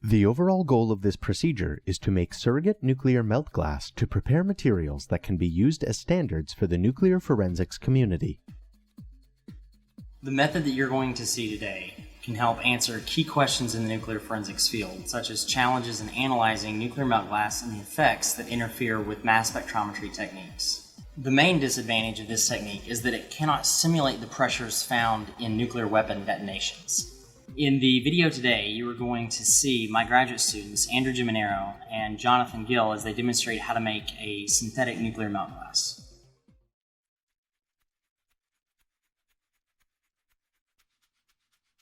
The overall goal of this procedure is to make surrogate nuclear melt glass to prepare materials that can be used as standards for the nuclear forensics community. The method that you're going to see today can help answer key questions in the nuclear forensics field, such as challenges in analyzing nuclear melt glass and the effects that interfere with mass spectrometry techniques. The main disadvantage of this technique is that it cannot simulate the pressures found in nuclear weapon detonations. In the video today, you are going to see my graduate students, Andrew Giminaro and Jonathan Gill, as they demonstrate how to make a synthetic nuclear melt glass.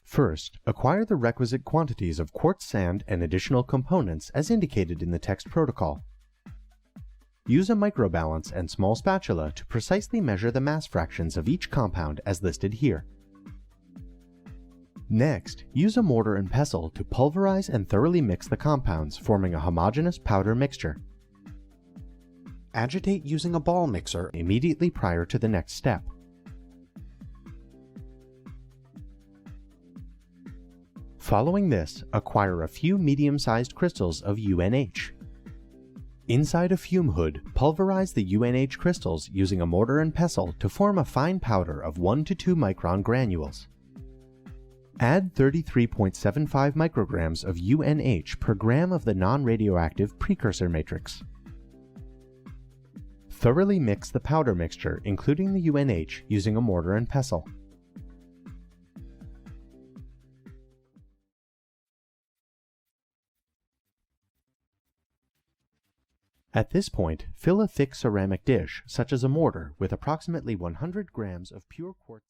First, acquire the requisite quantities of quartz sand and additional components as indicated in the text protocol. Use a microbalance and small spatula to precisely measure the mass fractions of each compound as listed here. Next, use a mortar and pestle to pulverize and thoroughly mix the compounds, forming a homogeneous powder mixture. Agitate using a ball mixer immediately prior to the next step. Following this, acquire a few medium-sized crystals of UNH. Inside a fume hood, pulverize the UNH crystals using a mortar and pestle to form a fine powder of 1 to 2 micron granules. Add 33.75 micrograms of UNH per gram of the non-radioactive precursor matrix. Thoroughly mix the powder mixture, including the UNH, using a mortar and pestle. At this point, fill a thick ceramic dish, such as a mortar, with approximately 100 grams of pure quartz.